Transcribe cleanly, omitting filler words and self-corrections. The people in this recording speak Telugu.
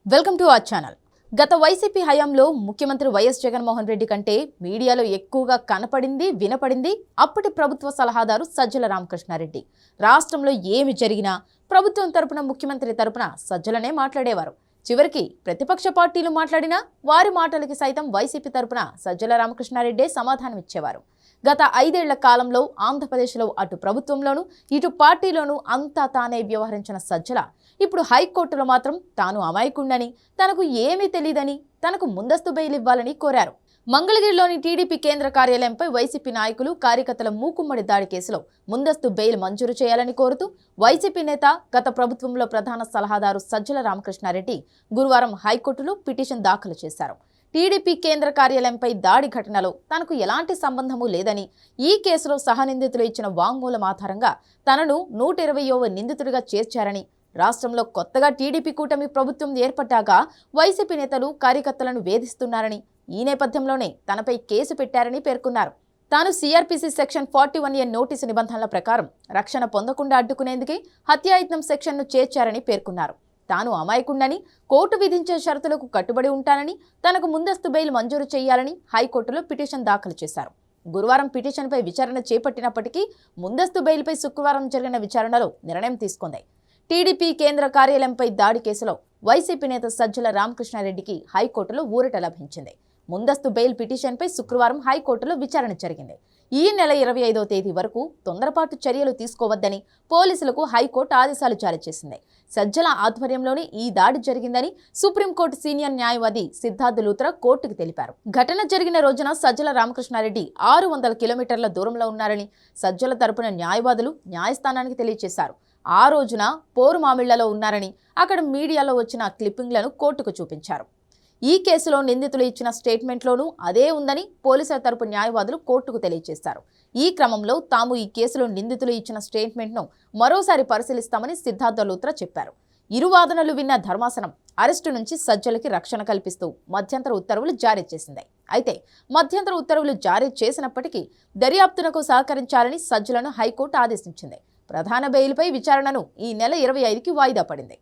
Welcome to our channel. గత వైసీపీ హయాంలో ముఖ్యమంత్రి వైఎస్ జగన్మోహన్ రెడ్డి కంటే మీడియాలో ఎక్కువగా కనపడింది, వినపడింది అప్పటి ప్రభుత్వ సలహాదారు సజ్జల రామకృష్ణారెడ్డి. రాష్ట్రంలో ఏమి జరిగినా ప్రభుత్వం తరపున, ముఖ్యమంత్రి తరపున సజ్జలనే మాట్లాడేవారు. చివరికి ప్రతిపక్ష పార్టీలు మాట్లాడినా వారి మాటలకి సైతం వైసీపీ తరపున సజ్జల రామకృష్ణారెడ్డే సమాధానం ఇచ్చేవారు. గత 5 ఏళ్ల కాలంలో ఆంధ్రప్రదేశ్లో అటు ప్రభుత్వంలోనూ ఇటు పార్టీలోనూ అంతా తానే వ్యవహరించిన సజ్జల ఇప్పుడు హైకోర్టులో మాత్రం తాను అమాయకుండని, తనకు ఏమీ తెలియదని, తనకు ముందస్తు బెయిల్ ఇవ్వాలని కోరారు. మంగళగిరిలోని టీడీపీ కేంద్ర కార్యాలయంపై వైసీపీ నాయకులు, కార్యకర్తల మూకుమ్మడి దాడి కేసులో ముందస్తు బెయిల్ మంజూరు చేయాలని కోరుతూ వైసీపీ నేత, గత ప్రభుత్వంలో ప్రధాన సలహాదారు సజ్జల రామకృష్ణారెడ్డి గురువారం హైకోర్టులో పిటిషన్ దాఖలు చేశారు. టీడీపీ కేంద్ర కార్యాలయంపై దాడి ఘటనలో తనకు ఎలాంటి సంబంధమూ లేదని, ఈ కేసులో సహనిందితులు ఇచ్చిన వాంగ్మూలం ఆధారంగా తనను 120వ నిందితుడిగా చేర్చారని, రాష్ట్రంలో కొత్తగా టీడీపీ కూటమి ప్రభుత్వం ఏర్పడ్డాక వైసీపీ నేతలు, కార్యకర్తలను వేధిస్తున్నారని, ఈ నేపథ్యంలోనే తనపై కేసు పెట్టారని పేర్కొన్నారు. తాను సిఆర్పిసి సెక్షన్ 41A నోటీసు నిబంధనల ప్రకారం రక్షణ పొందకుండా అడ్డుకునేందుకే హత్యాయత్నం సెక్షన్ను చేర్చారని పేర్కొన్నారు. తాను అమాయకుండని, కోర్టు విధించే షరతులకు కట్టుబడి ఉంటానని, తనకు ముందస్తు బెయిల్ మంజూరు చేయాలని హైకోర్టులో పిటిషన్ దాఖలు చేశారు. గురువారం పిటిషన్పై విచారణ చేపట్టినప్పటికీ ముందస్తు బెయిల్పై శుక్రవారం జరిగిన విచారణలో నిర్ణయం తీసుకుంది. టీడీపీ కేంద్ర కార్యాలయంపై దాడి కేసులో వైసీపీ నేత సజ్జల రామకృష్ణారెడ్డికి హైకోర్టులో ఊరట లభించింది. ముందస్తు బెయిల్ పిటిషన్పై శుక్రవారం హైకోర్టులో విచారణ జరిగింది. ఈ నెల 25వ తేదీ వరకు తొందరపాటు చర్యలు తీసుకోవద్దని పోలీసులకు హైకోర్టు ఆదేశాలు జారీ చేసింది. సజ్జల ఆధ్వర్యంలోనే ఈ దాడి జరిగిందని సుప్రీంకోర్టు సీనియర్ న్యాయవాది సిద్ధార్థ లూత్రా కోర్టుకు తెలిపారు. ఘటన జరిగిన రోజున సజ్జల రామకృష్ణారెడ్డి 600 కిలోమీటర్ల దూరంలో ఉన్నారని సజ్జల తరపున న్యాయవాదులు న్యాయస్థానానికి తెలియజేశారు. ఆ రోజున పోరుమామిళ్లలో ఉన్నారని, అక్కడ మీడియాలో వచ్చిన క్లిప్పింగ్లను కోర్టుకు చూపించారు. ఈ కేసులో నిందితులు ఇచ్చిన స్టేట్మెంట్లోనూ అదే ఉందని పోలీసుల తరపు న్యాయవాదులు కోర్టుకు తెలియజేశారు. ఈ క్రమంలో తాము ఈ కేసులో నిందితులు ఇచ్చిన స్టేట్మెంట్ను మరోసారి పరిశీలిస్తామని సిద్ధార్థ లూత్రా చెప్పారు. ఇరు వాదనలు విన్న ధర్మాసనం అరెస్టు నుంచి సజ్జలకి రక్షణ కల్పిస్తూ మధ్యంతర ఉత్తర్వులు జారీ చేసింది. అయితే మధ్యంతర ఉత్తర్వులు జారీ చేసినప్పటికీ దర్యాప్తునకు సహకరించాలని సజ్జలను హైకోర్టు ఆదేశించింది. ప్రధాన బెయిల్పై విచారణను ఈ నెల 25కి వాయిదా పడింది.